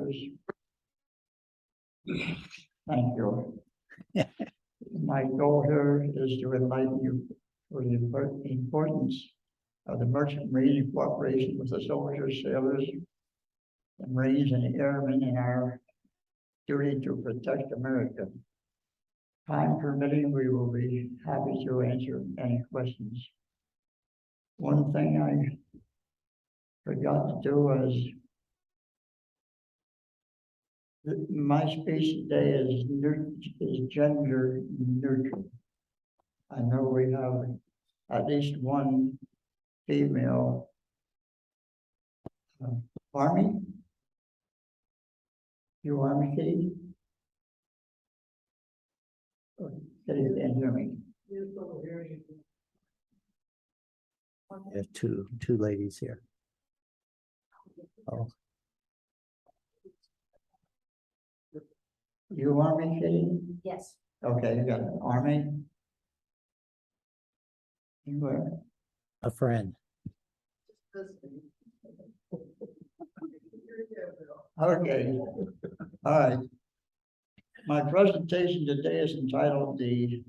soldiers. Thank you. My goal here is to enlighten you for the importance of the merchant marine cooperation with the soldiers, sailors, the Marines, and the airmen in our duty to protect America. Time permitting, we will be happy to answer any questions. One thing I forgot to do was my speech today is gender neutral. I know we have at least one female Army. You Army, Kitty? Kitty can't hear me. There are two ladies here. Oh, You Army, Kitty? Yes. Okay, you got an Army? You were? a friend. Okay, all right. My presentation today is entitled The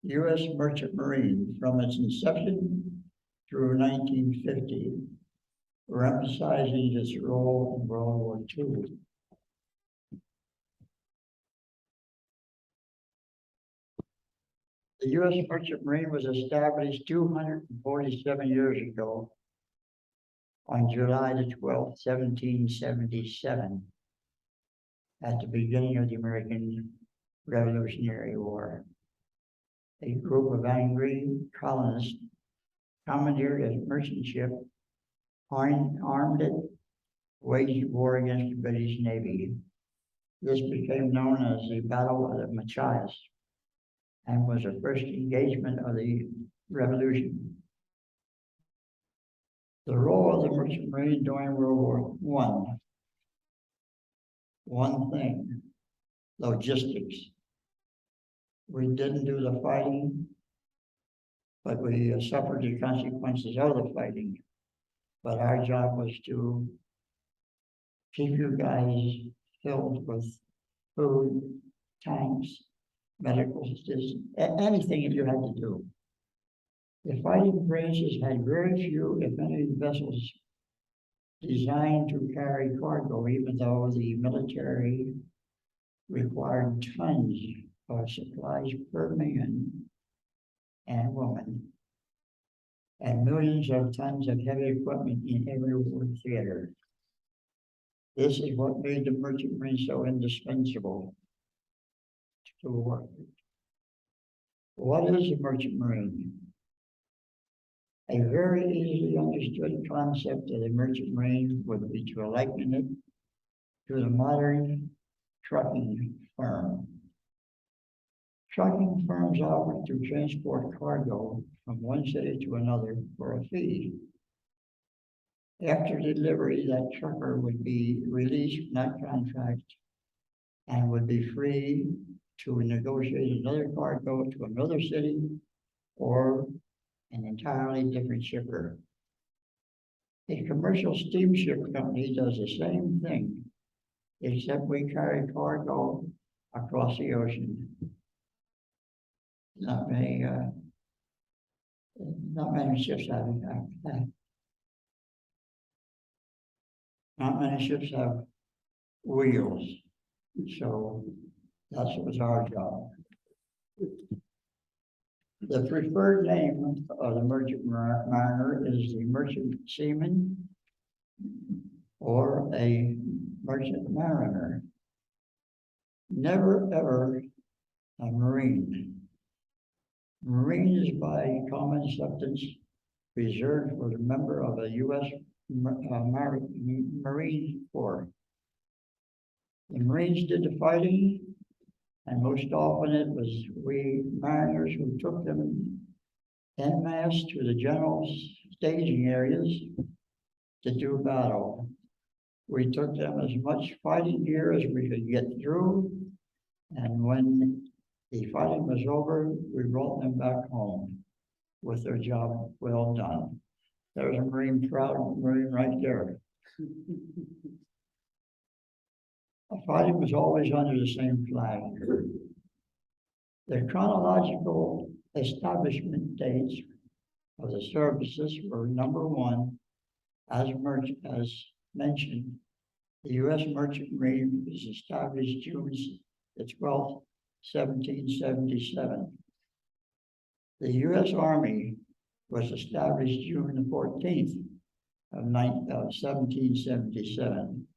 U.S. Merchant Marine from its inception through 1950. We're emphasizing its role in World War II. The U.S. Merchant Marine was established 247 years ago on July the 12th, 1777, at the beginning of the American Revolutionary War. A group of angry colonists commandeered a merchant ship, armed it, waged war against the British Navy. This became known as the Battle of the Machias and was the first engagement of the Revolution. The role of the Merchant Marine during World War I. One thing, logistics. We didn't do the fighting, but we suffered the consequences of the fighting. But our job was to keep you guys filled with food, tanks, medical assistance, anything that you had to do. The fighting branches had very few, if any, vessels designed to carry cargo, even though the military required tons of supplies per man and woman, and millions of tons of heavy equipment in every war theater. This is what made the Merchant Marine so indispensable to war. What is a Merchant Marine? A very easily understood concept of the Merchant Marine would be to liken it to the modern trucking firm. Trucking firms offer to transport cargo from one city to another for a fee. After delivery, that trucker would be released from that contract and would be free to negotiate another cargo to another city or an entirely different shipper. A commercial steamship company does the same thing, except we carry cargo across the ocean. Not many ships have that. Not many ships have wheels, so that's what's our job. The preferred name of the merchant mariner is the merchant seaman or a merchant mariner. Never ever a marine. Marine is by common acceptance reserved for the member of a U.S. Marine Corps. The Marines did the fighting, and most often it was we mariners who took them en masse to the general staging areas to do battle. We took them as much fighting gear as we could get through, and when the fighting was over, we brought them back home with their job well done. There's a Marine, proud Marine right there. fighting was always under the same flag. The chronological establishment dates of the services were number one, as mentioned, the U.S. Merchant Marine was established June the 12th, 1777. The U.S. Army was established June the 14th of 1777.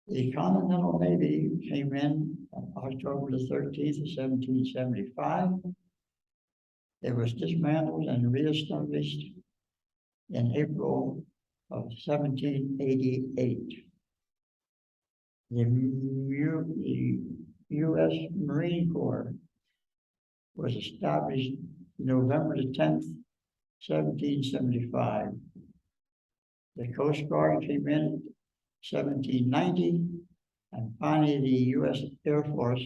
The Continental Navy came in on October the 13th of 1775. It was dismantled and reestablished in April of 1788. The U.S. Marine Corps was established November the 10th, 1775. The Coast Guard came in 1790, and finally the U.S. Air Force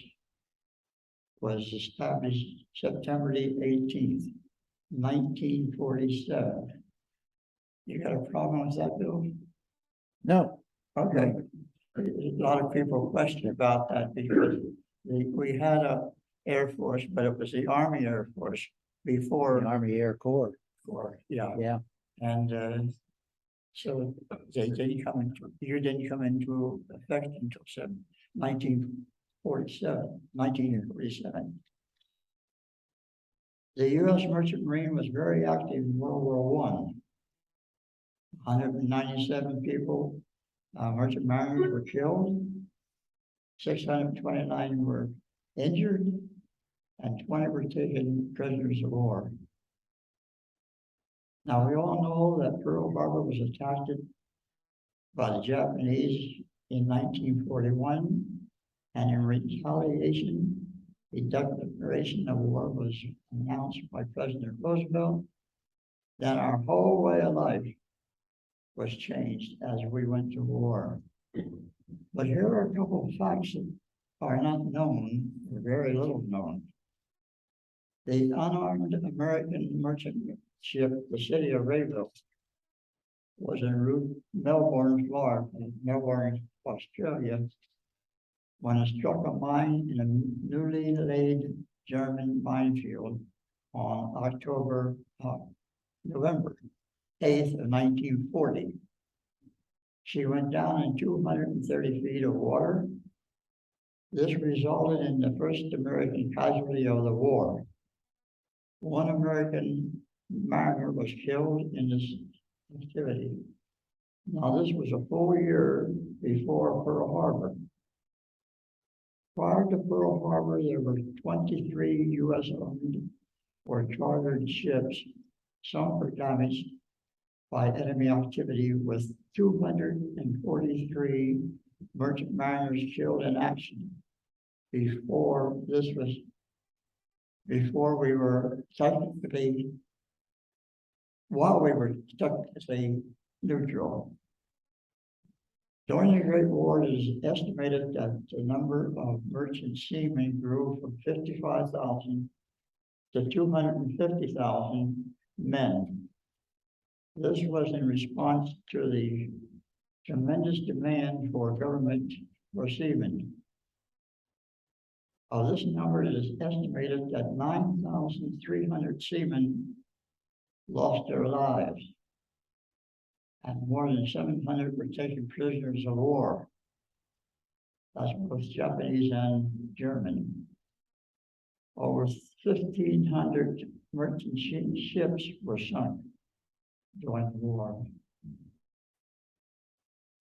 was established September the 18th, 1947. You got a problem with that, Bill? No. Okay. A lot of people question about that because we had a Air Force, but it was the Army Air Force before. The Army Air Corps. Yeah. Yeah. And so they didn't come into, you didn't come into effect until 1947. The U.S. Merchant Marine was very active in World War I. 197 people, merchant mariners were killed, 629 were injured, and 20 were taken prisoners of war. Now, we all know that Pearl Harbor was attacked by the Japanese in 1941, and in retaliation, a declaration of war was announced by President Roosevelt. Then our whole way of life was changed as we went to war. But here are a couple of facts that are not known, or very little known. The unarmed American merchant ship, the City of Rayville, was en route Melbourne, Florida, Melbourne, Australia, when it struck a mine in a newly laid German minefield on November 8th of 1940. She went down in 230 feet of water. This resulted in the first American casualty of the war. One American mariner was killed in this activity. Now, this was a full year before Pearl Harbor. Prior to Pearl Harbor, there were 23 U.S. owned or chartered ships. Some were damaged by enemy activity, with 243 merchant mariners killed in action before we were technically, while we were technically neutral. During the Great War, it is estimated that the number of merchant seamen grew from 55,000 to 250,000 men. This was in response to the tremendous demand for government for seamen. Of this number, it is estimated that 9,300 seamen lost their lives, and more than 700 were taken prisoners of war. That's both Japanese and German. Over 1,500 merchant ships were sunk during the war.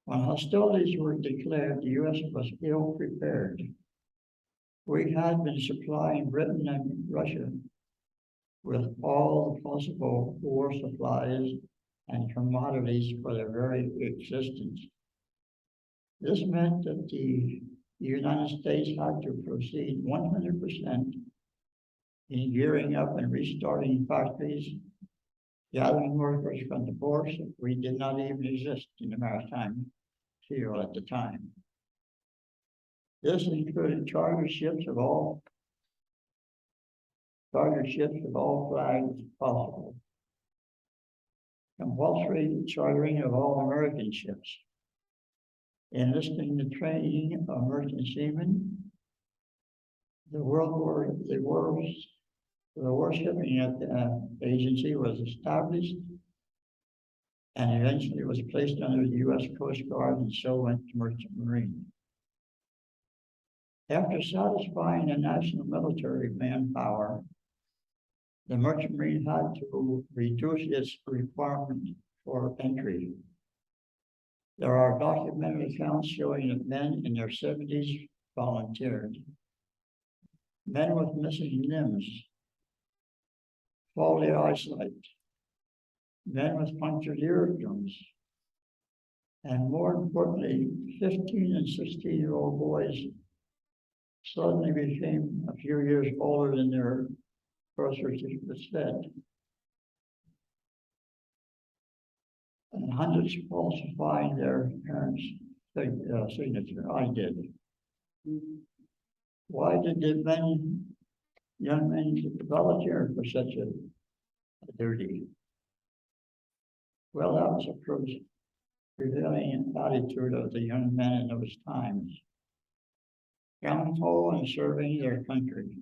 When hostilities were declared, the U.S. was ill prepared. We had been supplying Britain and Russia with all the possible war supplies and commodities for their very existence. This meant that the United States had to proceed 100% in gearing up and restarting factories, gathering workers from the force. We did not even exist in the maritime field at the time. This included charter ships of all flags possible, compulsory chartering of all American ships, enlisting the training of merchant seamen. The warshipping agency was established and eventually was placed under the U.S. Coast Guard and so went to Merchant Marine. After satisfying the national military manpower, the Merchant Marine had to reduce its requirement for entry. There are documented accounts showing that men in their 70s volunteered. Men with missing limbs, faulty eyesight, men with punctured eardrums, and more importantly, 15 and 16-year-old boys suddenly became a few years older than their birth certificate said. And hundreds falsifying their parents' signature. I did. Why did the young men volunteer for such a duty? Well, that was a prevailing attitude of the young men in those times. Gung-ho and serving their country.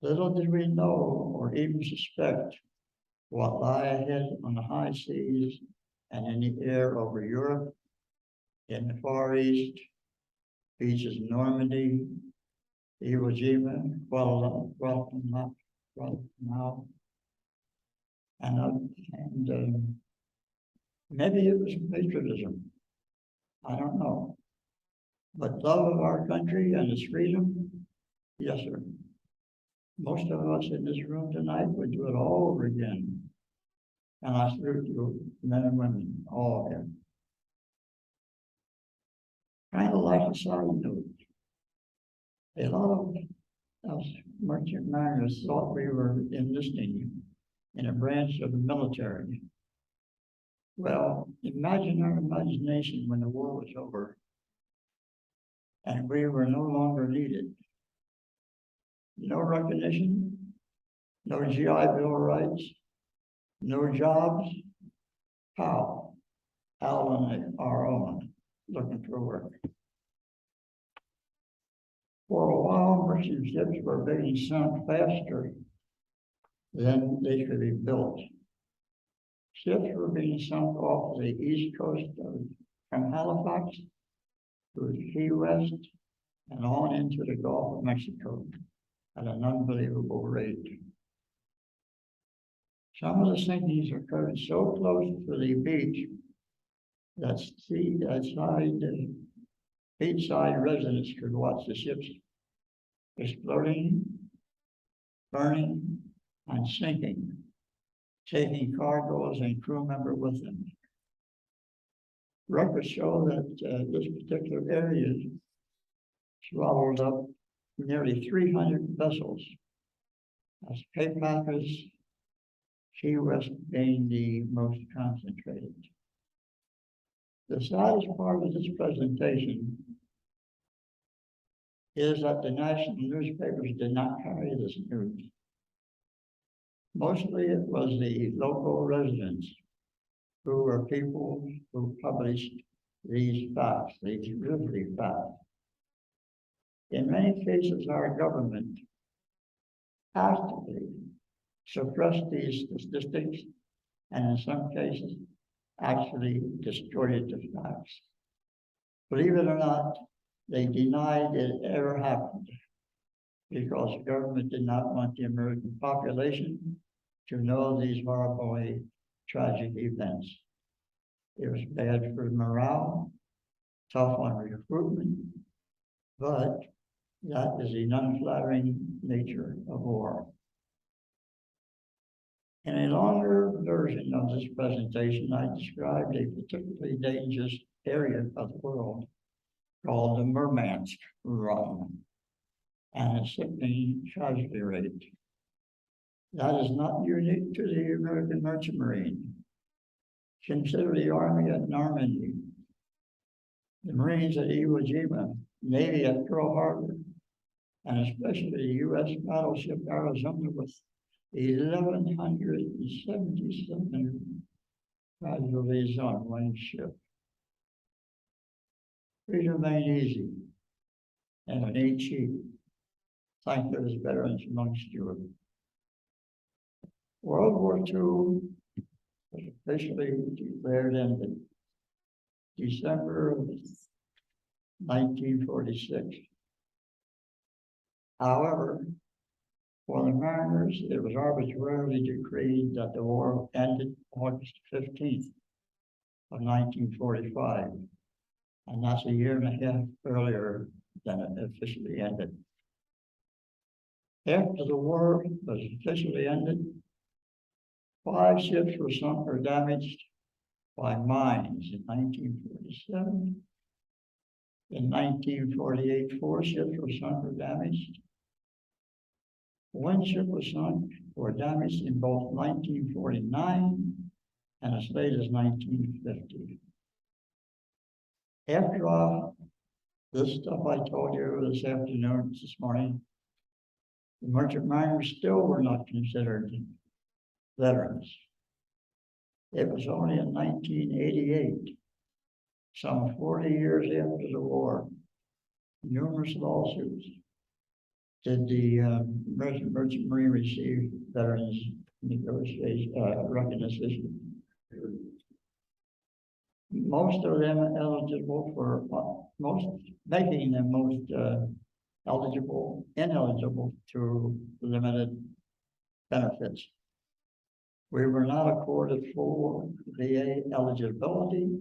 Little did we know or even suspect what lie ahead on the high seas and in the air over Europe, in the Far East, beaches of Normandy, Iwo Jima, Balabanow, and maybe it was patriotism. I don't know. But love of our country and its freedom, yes, sir. Most of us in this room tonight would do it all over again. And I salute you, men and women, all of them. Kind of like a side note. A lot of us merchant mariners thought we were enlisting in a branch of the military. Well, imagine our imagination when the war was over and we were no longer needed. No recognition, no GI Bill rights, no jobs. How? Out on our own, looking for work. For a while, merchant ships were being sunk faster than they could be built. Ships were being sunk off the east coast from Halifax to Key West and on into the Gulf of Mexico at an unbelievable rate. Some of the sinkings occurred so close to the beach that beachside residents could watch the ships exploding, burning, and sinking, taking cargoes and crew members with them. Records show that this particular area swallowed up nearly 300 vessels, as Cape Packers, Key West being the most concentrated. The saddest part of this presentation is that the national newspapers did not carry this news. Mostly it was the local residents who were people who published these facts, these grisly facts. In many cases, our government actively suppressed these statistics and in some cases actually distorted the facts. Believe it or not, they denied it ever happened because the government did not want the American population to know these horribly tragic events. It was bad for morale, tough on recruitment, but that is the unflattering nature of war. In a longer version of this presentation, I described a particularly dangerous area of the world called the Murmansk Run and a sickening casualty rate. That is not unique to the American Merchant Marine. Consider the Army at Normandy, the Marines at Iwo Jima, Navy at Pearl Harbor, and especially the U.S. battleship Arizona with 1,177 casualties on one ship. Freedom ain't easy, and it ain't cheap. Thank those veterans amongst you. World War II was officially declared ended December of 1946. However, for the mariners, it was arbitrarily decreed that the war ended August 15th of 1945, and that's a year and a half earlier than it officially ended. After the war was officially ended, 5 ships were sunk or damaged by mines in 1947. In 1948, 4 ships were sunk or damaged. 1 ship was sunk or damaged in both 1949 and as late as 1950. After all this stuff I told you this afternoon, this morning, the merchant miners still were not considered veterans. It was only in 1988, some 40 years after the war, numerous lawsuits, did the merchant marine receive veterans negotiation recognition. Most of them eligible for making them most ineligible to limited benefits. We were not accorded full VA eligibility,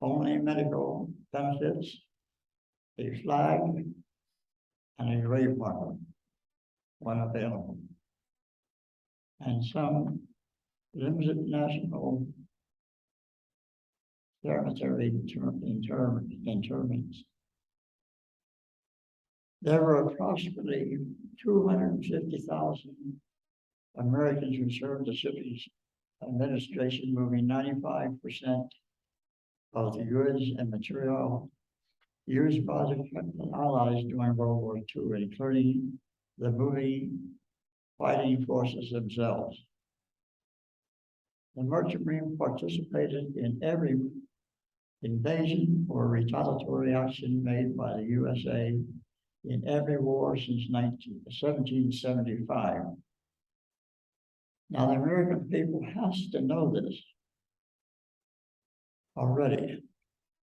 only medical benefits, a flag, and a grave marker when available, and some limited national cemetery interments. There were approximately 250,000 Americans who served the city's administration, moving 95% of the goods and material used by the Allies during World War II, including the moving fighting forces themselves. The merchant marine participated in every invasion or retaliatory action made by the USA in every war since 1775. Now, the American people has to know this already.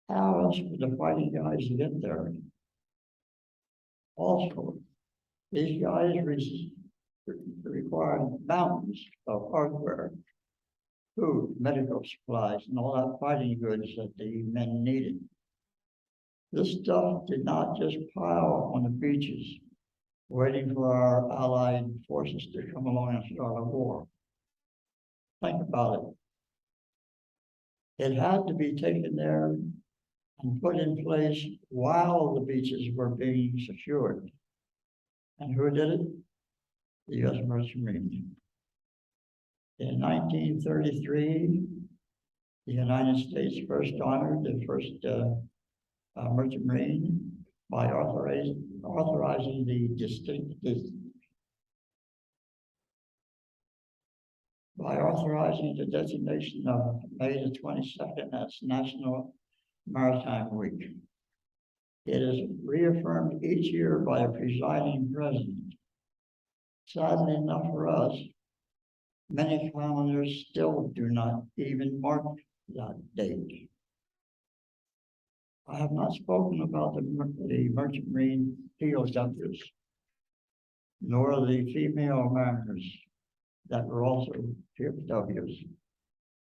How else would the fighting guys get there? Also, these guys required mountains of hardware, food, medical supplies, and all that fighting goods that the men needed. This stuff did not just pile on the beaches, waiting for our allied forces to come along and start a war. Think about it. It had to be taken there and put in place while the beaches were being secured. And who did it? The U.S. Merchant Marine. In 1933, the United States first honored the first Merchant Marine by authorizing the designation of May the 22nd as National Maritime Week. It is reaffirmed each year by a presiding president. Sadly enough for us, many calendars still do not even mark that date. I have not spoken about the Merchant Marine POWs, nor the female mariners that were also POWs,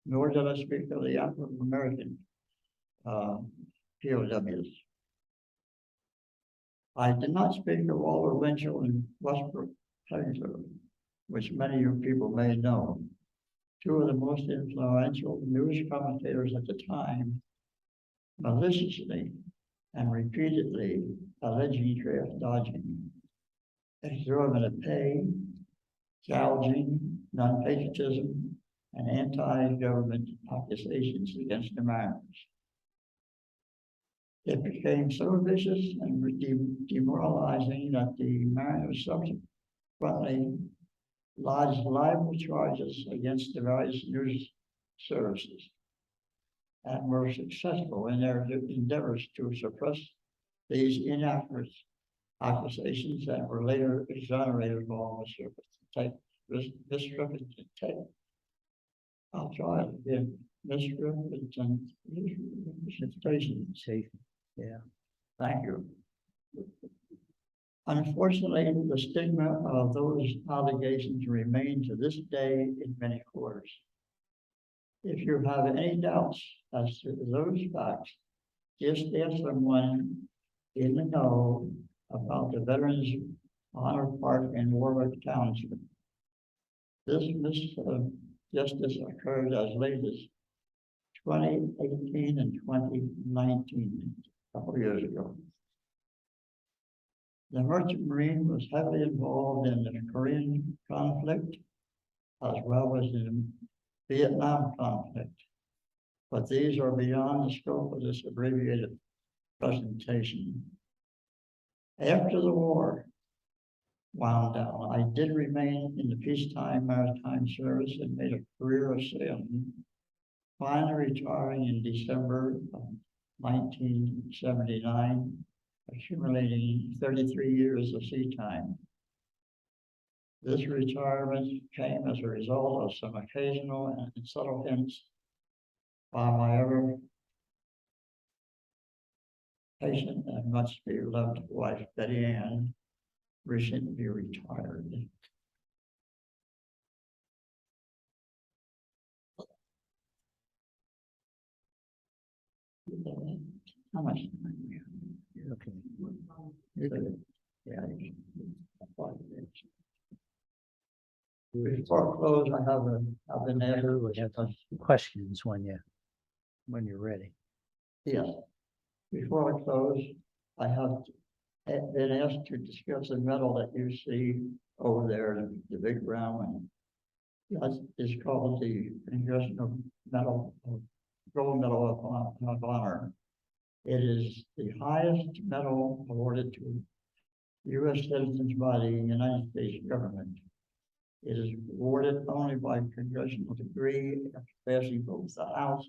nor did I speak of the African American POWs. I did not speak of Walter Winchell and Westbrook Pegler, which many of you people may know, two of the most influential news commentators at the time, maliciously and repeatedly alleging draft dodging, exorbitant pay, gouging, non-patriotism, and anti-government accusations against the mariners. It became so vicious and demoralizing that the mariners subsequently lodged libel charges against the various news services. and were successful in their endeavors to suppress these inaccurate accusations and were later exonerated of all misrepresentation. I'll try it again. Misrepresentation. Yeah. Thank you. Unfortunately, the stigma of those allegations remain to this day in many quarters. If you have any doubts as to those facts, just ask someone in the know about the Veterans Honor Park in Warwick Township. This misjustice occurred as late as 2018 and 2019, a couple years ago. The Merchant Marine was heavily involved in the Korean conflict as well as in the Vietnam conflict, but these are beyond the scope of this abbreviated presentation. After the war wound down, I did remain in the peacetime maritime service and made a career of sailing, finally retiring in December of 1979, accumulating 33 years of sea time. This retirement came as a result of some occasional and subtle hints by my ever patient and much beloved wife, Betty Ann, recently retired. How much time do we have? Okay. Yeah. Before I close, I have been Remember, we have some questions when you're ready. Yes. Before I close, I have been asked to discuss a medal that you see over there, the big round one. That is called the Congressional Medal of Gold Medal of Honor. It is the highest medal awarded to U.S. citizens by the United States government. It is awarded only by congressional degree after passing both the House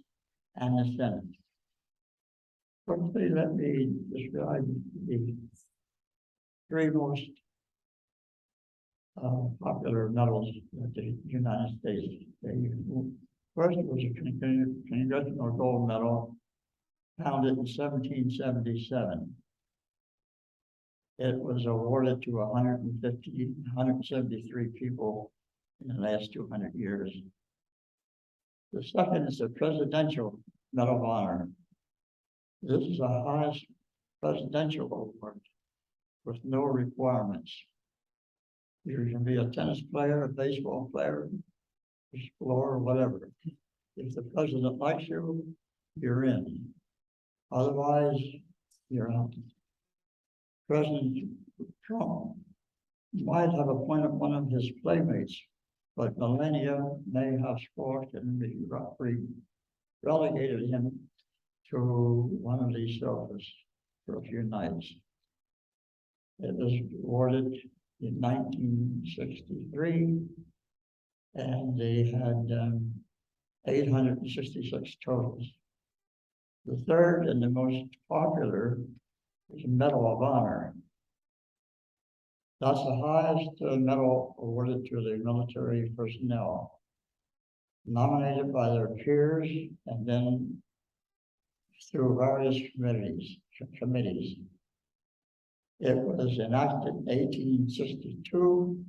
and the Senate. Firstly, let me describe the three most popular medals that the United States. First was a Congressional Gold Medal, founded in 1777. It was awarded to 173 people in the last 200 years. The second is the Presidential Medal of Honor. This is the highest presidential award with no requirements. You can be a tennis player, a baseball player, explorer, whatever. If the president likes you, you're in. Otherwise, you're out. President Trump might have appointed one of his playmates, but millennia may have squawked and relegated him to one of these sofas for a few nights. It was awarded in 1963, and they had 866 totals. The third and the most popular is a Medal of Honor. That's the highest medal awarded to the military personnel, nominated by their peers and then through various committees. It was enacted in 1862,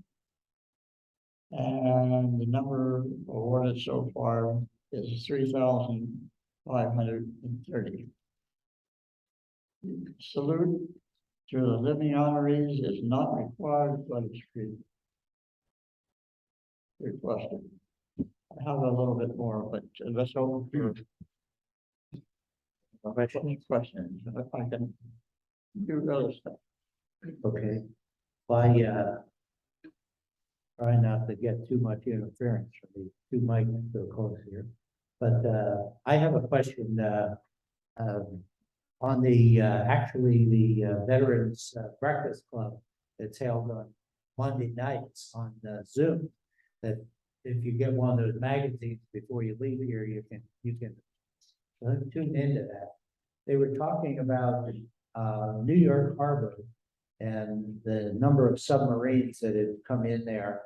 and the number awarded so far is 3,530. Salute to the living honorees is not required, but it's requested. I have a little bit more, but let's open for questions. If I can do other stuff. Okay. Well, try not to get too much interference from the two mics so close here. But I have a question on the actually the Veterans Breakfast Club that's held on Monday nights on Zoom. That if you get one of those magazines before you leave here, you can I tuned into that. They were talking about New York Harbor and the number of submarines that had come in there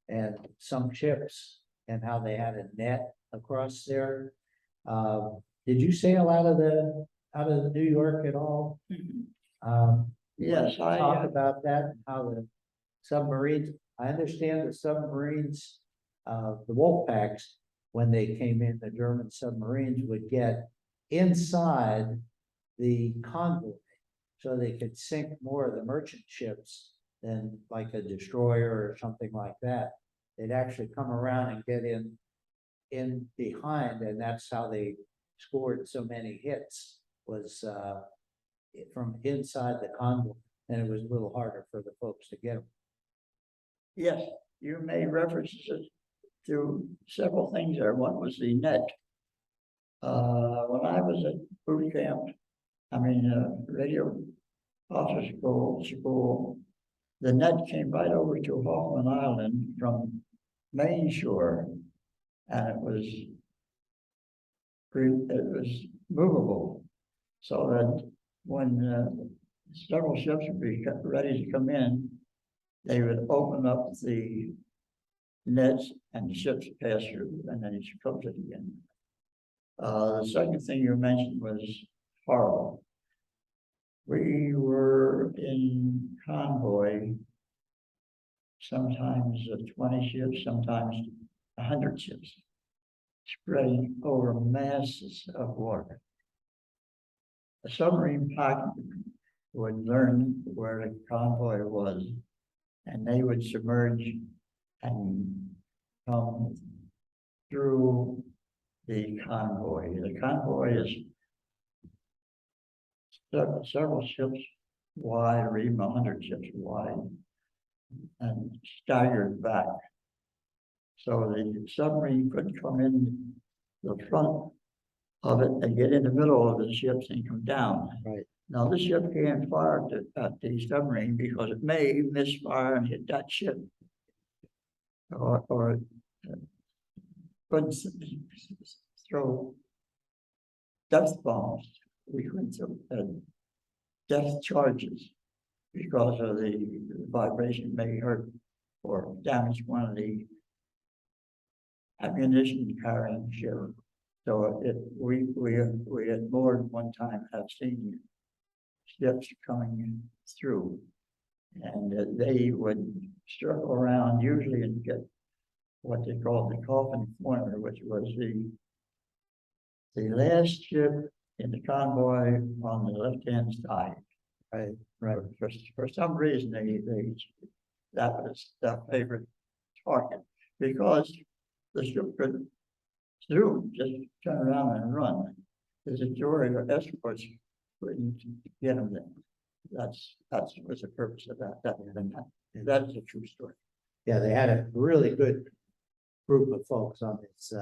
and some ships and how they had a net across there. Did you sail out of New York at all? Yes, Talk about that, and how the submarines, I understand the submarines, the wolf packs, when they came in, the German submarines would get inside the convoy, so they could sink more of the merchant ships than like a destroyer or something like that. They'd actually come around and get in behind, and that's how they scored so many hits, was from inside the convoy, and it was a little harder for the folks to get them. yes, you made references to several things there. One was the net. When I was at boot camp, radio officer school, the net came right over to Hoffman Island from Main Shore, and it was movable, so that when several ships would be ready to come in, they would open up the nets and the ships pass through, and then you close it again. The second thing you mentioned was horrible. We were in convoy, sometimes 20 ships, sometimes 100 ships, spreading over masses of water. A submarine pilot would learn where the convoy was, and they would submerge and come through the convoy. The convoy is several ships wide, or even 100 ships wide, and staggered back. So the submarine couldn't come in the front of it and get in the middle of the ships and come down. Right. Now this ship can't fire at the submarine because it may misfire and hit that ship, or couldn't throw death bombs. We couldn't throw death charges because of the vibration may hurt or damage one of the ammunition carrying ship. So we had more than one time have seen ships coming through, and they would circle around usually and get what they called the coffin corner, which was the last ship in the convoy on the left-hand side. Right. For some reason, that was their favorite target, because the ship could just turn around and run. The destroyer or escorts couldn't get them there. That's was the purpose of that. That is a true story. Yeah, they had a really good group of folks on this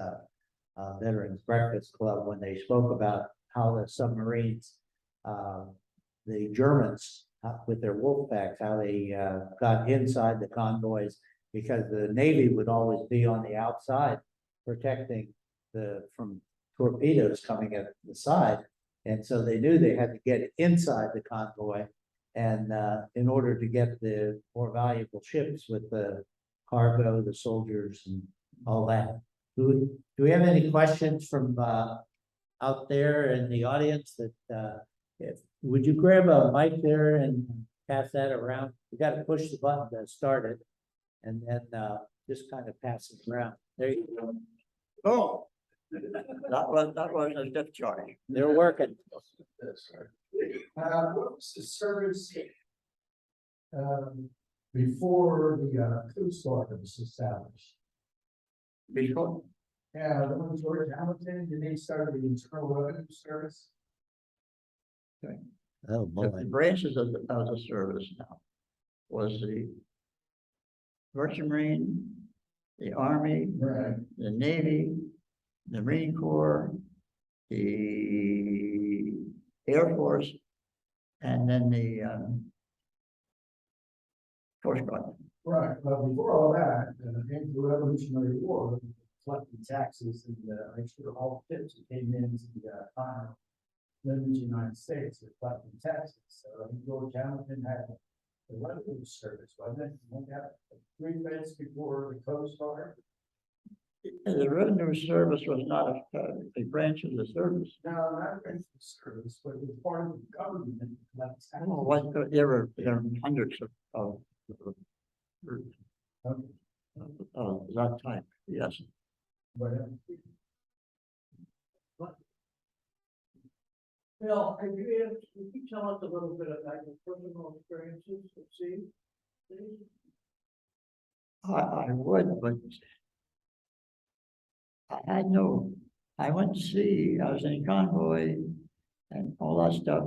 Veterans Breakfast Club when they spoke about how the submarines, the Germans with their wolf packs, how they got inside the convoys, because the Navy would always be on the outside protecting from torpedoes coming at the side. And so they knew they had to get inside the convoy, and in order to get the more valuable ships with the cargo, the soldiers, and all that. Do we have any questions from out there in the audience? That would you grab a mic there and pass that around? You got to push the button to start it, and then just kind of pass it around. There you go. Oh, that was a depth charge. They're working. What was the service before the Coast Guard was established? Before Yeah, the one George Hamilton, did they start the Internal Revenue Service? Oh the branches of the service now was the Merchant Marine, the Army, Right. the Navy, the Marine Corps, the Air Force, and then the Coast Guard. Right, but before all that, into the Revolutionary War, collecting taxes and, make sure all ships that came into the, continent, then the United States are collecting taxes. So I think George Hamilton had the revenue service, wasn't it? Won't have 3 minutes before the Coast Guard. The revenue service was not a branch of the service. No, not a revenue service, but it was part of the government. that collects taxes. Oh, what, there were hundreds of that type, yes. Whatever. Bill, could you tell us a little bit about your personal experiences at sea? please? I would, but I know, I went to sea, I was in a convoy and all that stuff,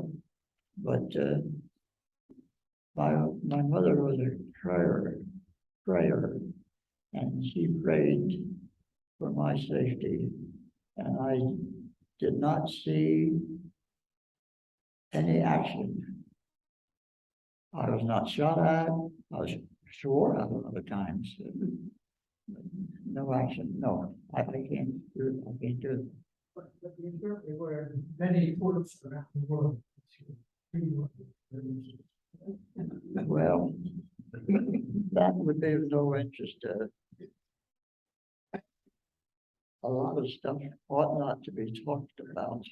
but, my mother was a prayer, and she prayed for my safety, and I did not see any action. I was not shot at, I was swore at a lot of times. No action, no, I can't do it, I can't do it. But there certainly were many ports around the world. Well, that would be of no interest. A lot of stuff ought not to be talked about.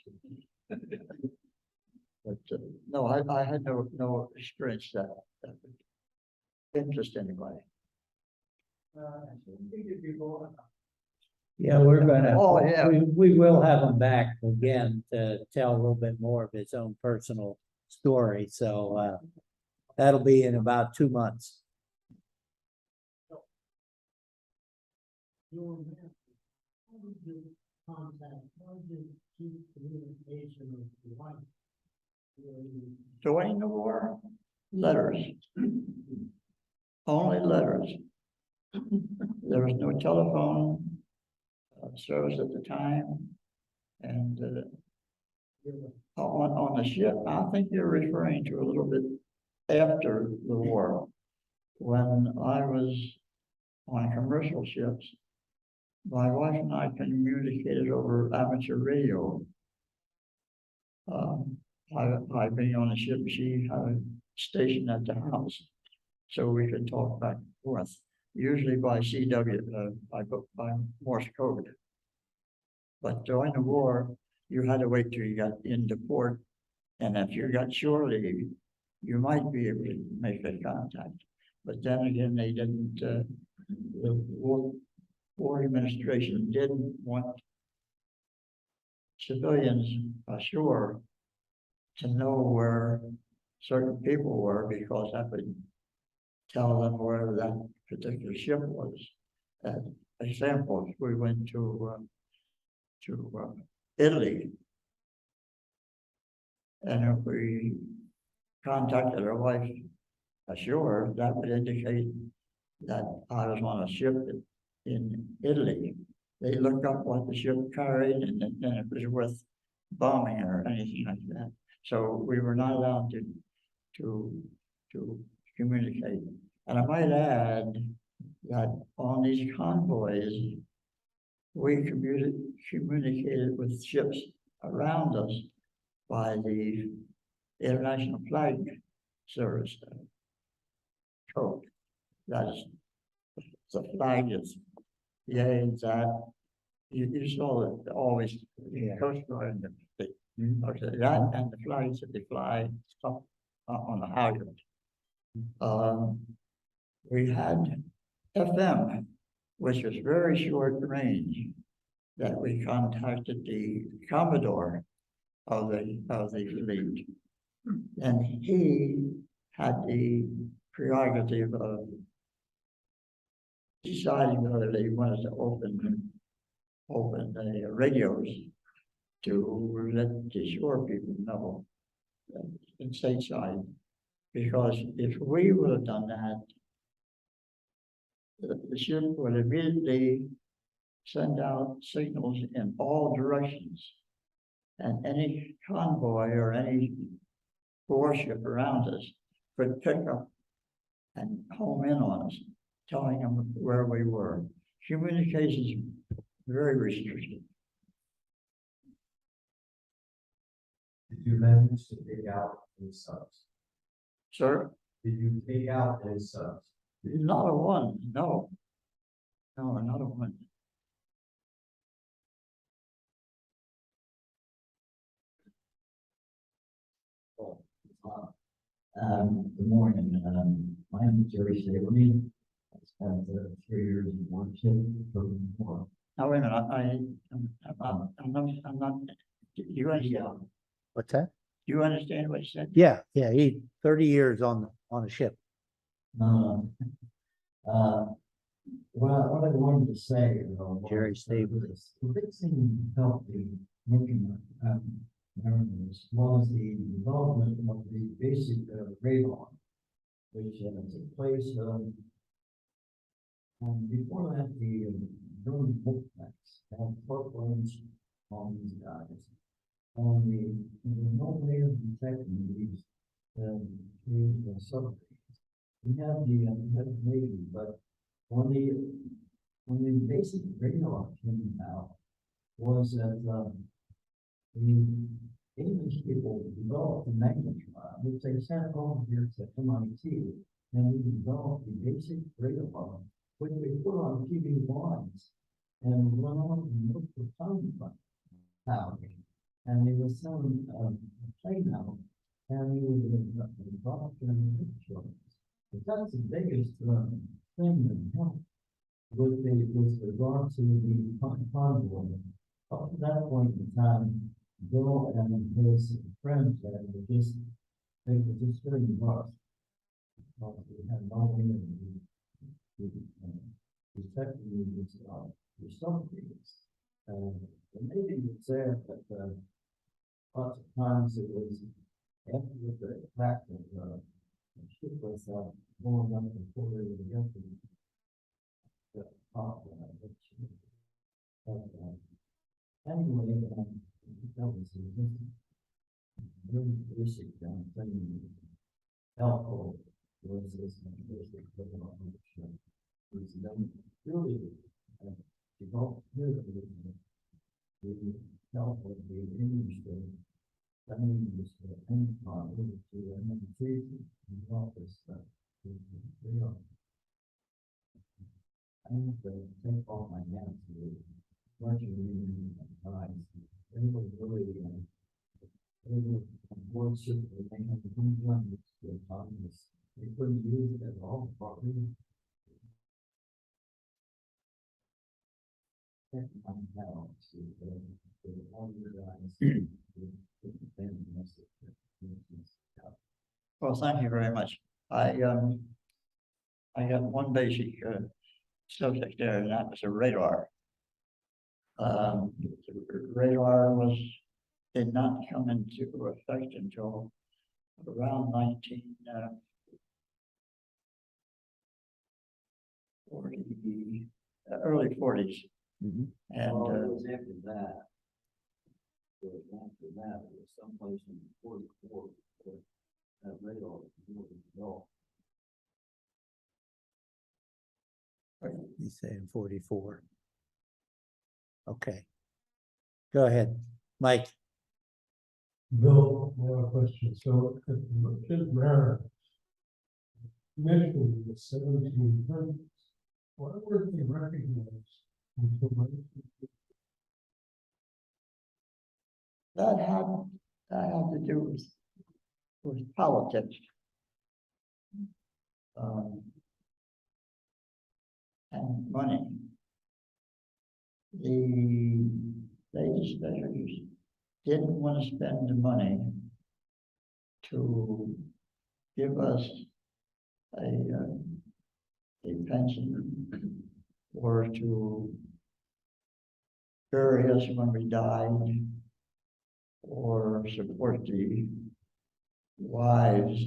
But no, I had no experience that interest anyway. Yeah, we're gonna, Oh, yeah. we will have him back again to tell a little bit more of his own personal story, so, that'll be in about 2 months. During the war, letters. Only letters. There was no telephone service at the time. And on the ship, I think you're referring to a little bit after the war. When I was on commercial ships, my wife and I communicated over amateur radio. I being on the ship, she had a station at the house, so we could talk back and forth, usually by CW, by Morse code. But during the war, you had to wait till you got into port, and if you got shore leave, you might be able to make a contact. But then again, they didn't. The war administration didn't want civilians ashore to know where certain people were, because that would tell them where that particular ship was. Examples, we went to Italy, and if we contacted our wife ashore, that would indicate that I was on a ship in Italy. They looked up what the ship carried, and then it was worth bombing or anything like that. So we were not allowed to communicate. And I might add that on these convoys, we communicated with ships around us by the International Flag Service code. That's the flag is that. You saw it always, Coast Guard and okay, that and the flags that they fly up on the halyard. We had FM, which was very short range, that we contacted the Commodore of the fleet, and he had the prerogative of deciding whether they wanted to open the radios to let the shore people know in stateside. Because if we would have done that, the ship would immediately send out signals in all directions, and any convoy or any warship around us could pick up and home in on us, telling them where we were. Communications very restricted. Did you manage to take out any subs? Sir, Did you take out any subs? not a one, no. No, not a one. Good morning, my name is Jerry Saberman. I spent 3 years in Washington for Now, wait a minute, I'm not, you understand, What's that? you understand what he said? Yeah, he 30 years on a ship. what I wanted to say, Jerry was, Stabley. the big thing about the working, Americans was the development of the basic radar, which took place, and before that, the during book nights, had programs on these guys. On the no way of detecting these, submarines. We have the Navy, but when the basic radar came out, was that, the English people developed a magnetron, which they sent over here to MIT, and we developed the basic radar, which we put on TV lines, and went on and looked for time out. And they were selling a plane out, and we were involved in the picture. But that's the biggest thing that happened with regard to the convoy. Up to that point in time, Bill and his friends that were just very rough. We had no way of detecting these submarines. The Navy was there, but lots of times it was after the fact that the ship was going up and forward against the top. Anyway, that was very basic thing. Helpful was this basic which was done really developed here the help of the industry. That means any part of it to administration and office that they are. I have to take all my hands to largely reading guys. They were really they were board ship, they had the home language to autonomous. They couldn't use it at all properly. Well, thank you very much. I got one basic subject there, and that was a radar. The radar did not come into effect until around 1940, early 40s. Mm-hmm. And It was after that. It was someplace in 44 that radar was really developed. He's saying 44. Okay. Go ahead, Mike. Bill, I have a question. So, Kid Mariner mentioned the 1700s. Why weren't they recognized until 1950? that had to do with politics. And money. The legislators didn't want to spend the money to give us a pension or to bury us when we died or support the wives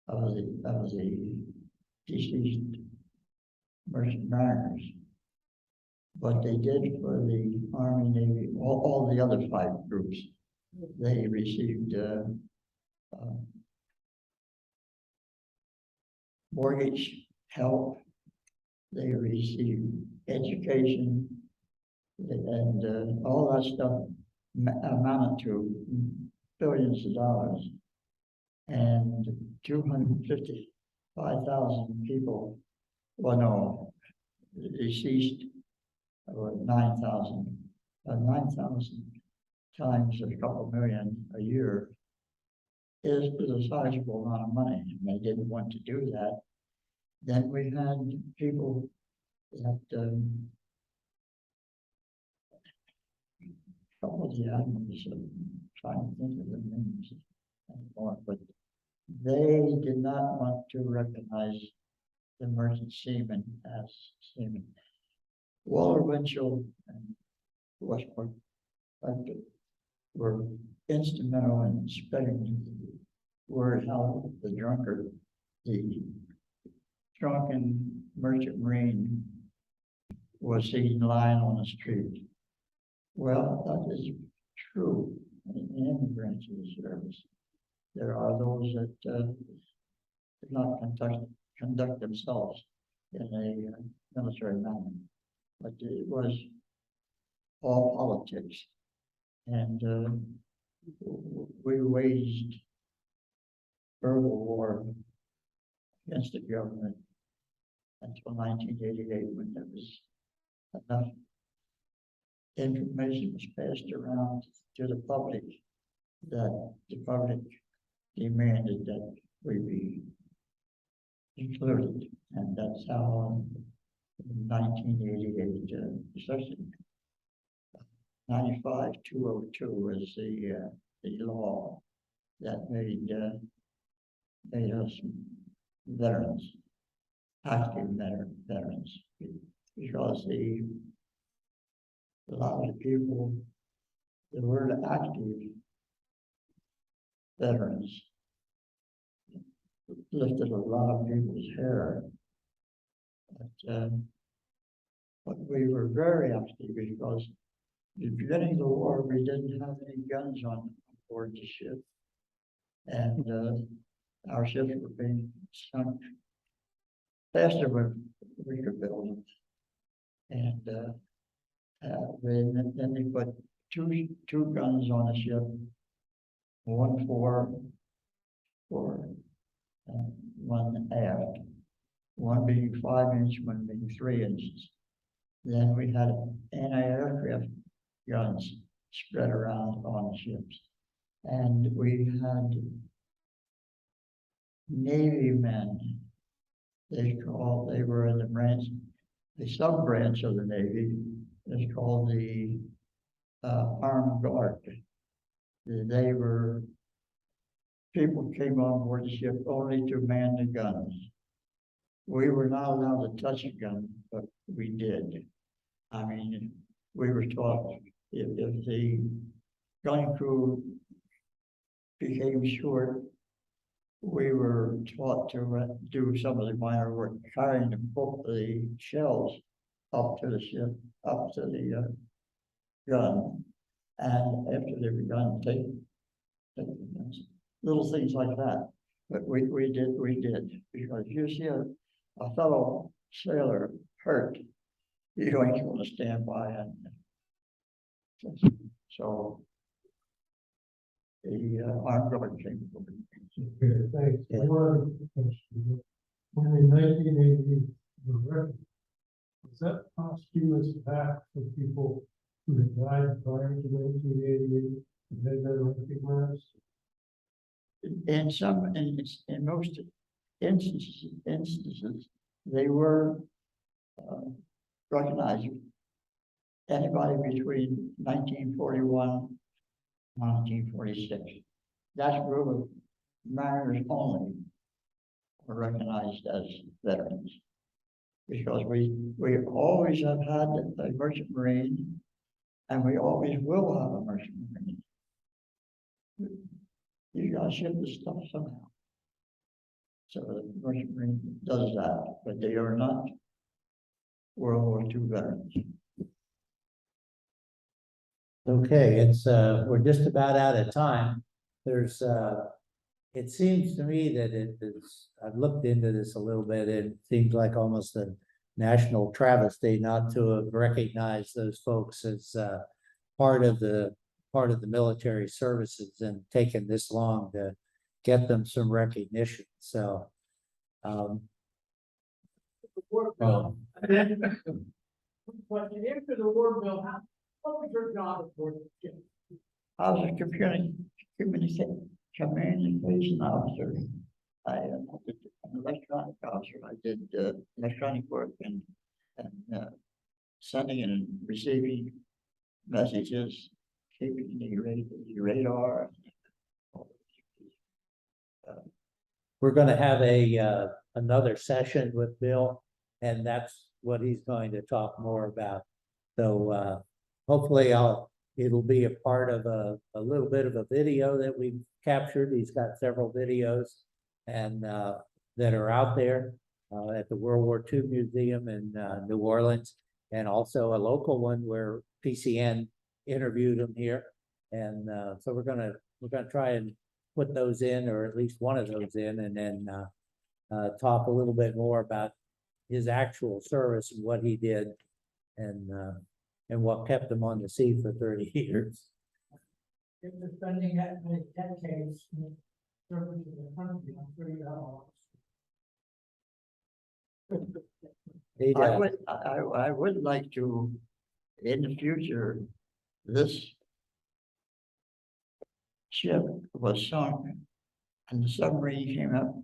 of the deceased merchant mariners. But they did for the Army, Navy, all the other 5 groups. They received mortgage help. They received education. And all that stuff amounted to billions of dollars. And 255,000 people, well, no, deceased, or 9,000, 9,000 times a couple million a year is a sizable amount of money, and they didn't want to do that. Then we had people that, couple of the animals, trying to think of the names anymore, but they did not want to recognize the merchant seamen as seamen. Walter Winchell and Westport were instrumental in spreading the word how the drunkard, the drunken merchant marine was seen lying on the street. Well, that is true in any branch of the service. There are those that do not conduct themselves in a military manner, but it was all politics. And we waged verbal war against the government until 1988, when there was enough information was passed around to the public that the public demanded that we be included, and that's how in 1988 section 95-202 was the law that made us veterans, active veterans, because a lot of people, the word active veterans lifted a lot of people's hair. But we were very active because at the beginning of the war, we didn't have any guns on board the ship. And our ships were being sunk faster than we could build them. And then they put two guns on the ship, one fore and one aft, one being 5-inch, one being 3 inches. Then we had anti-aircraft guns spread around on the ships, and we had Navy men. They were in the sub branch of the Navy. It's called the Armed Guard. They were people came on board the ship only to man the guns. We were not allowed to touch a gun, but we did. I mean, we were taught if the gun crew became short, we were taught to do some of the minor work, carrying the shells up to the ship, up to the gun, and after they were done, take the guns. Little things like that. But we did, because you see a fellow sailor hurt, you ain't going to stand by and so the Armed Guard came over. Okay, thanks. Yeah. One other question. When in 1980, the record, was that posthumous back for people who had died prior to 1988? Have they been recognized? In most instances, they were recognized. Anybody between 1941 and 1946. That group of mariners only were recognized as veterans, because we always have had a merchant marine, and we always will have a merchant marine. You gotta ship the stuff somehow. So the merchant marine does that, but they are not World War II veterans. Okay, it's we're just about out of time. There's it seems to me that it is, I've looked into this a little bit, and it seems like almost national travesty not to have recognized those folks as part of the military services and taken this long to get them some recognition. So Question, after the war, Bill, what was your job at Fort Pitt? I was a communication officer. I an electronic officer. I did electronic work and sending and receiving messages, keeping the radar. we're going to have another session with Bill, and that's what he's going to talk more about. So hopefully it'll be a part of a little bit of a video that we've captured. He's got several videos and that are out there at the World War II Museum in New Orleans, and also a local one where PCN interviewed him here. And so we're gonna try and put those in, or at least one of those in, and then talk a little bit more about his actual service and what he did, and what kept him on the sea for 30 years. After spending that many decades serving the country, I'm sure you know. I would like to, in the future, this ship was sunk and the submarine came up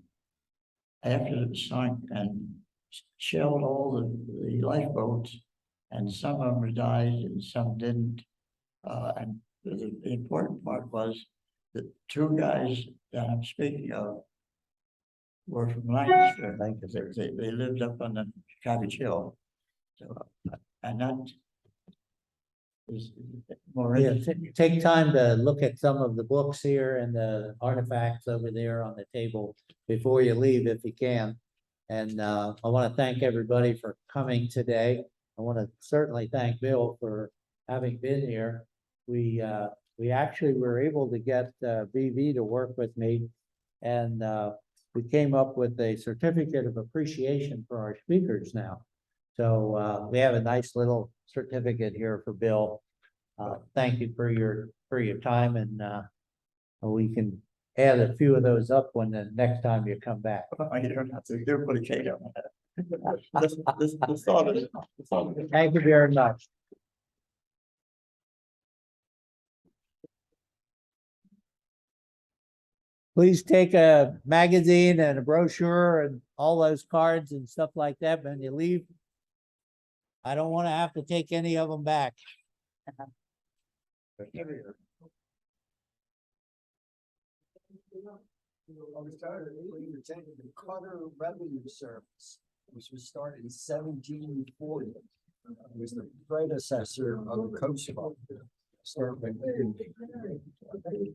after it was sunk and shelled all the lifeboats, and some of them died and some didn't. And the important part was that two guys that I'm speaking of were from Lancaster. They lived up on the Cottage Hill. So, and that is more Yeah, interesting. take time to look at some of the books here and the artifacts over there on the table before you leave, if you can. And I want to thank everybody for coming today. I want to certainly thank Bill for having been here. We actually were able to get BV to work with me, and we came up with a certificate of appreciation for our speakers now. So we have a nice little certificate here for Bill. Thank you for your time, and we can add a few of those up when the next time you come back. You don't have to duplicate them. This thought is. Thank you very much. Please take a magazine and a brochure and all those cards and stuff like that when you leave. I don't want to have to take any of them back. We started the Carter Revenue Service, which was started in 1740. It was the predecessor of the Coast Guard. Started by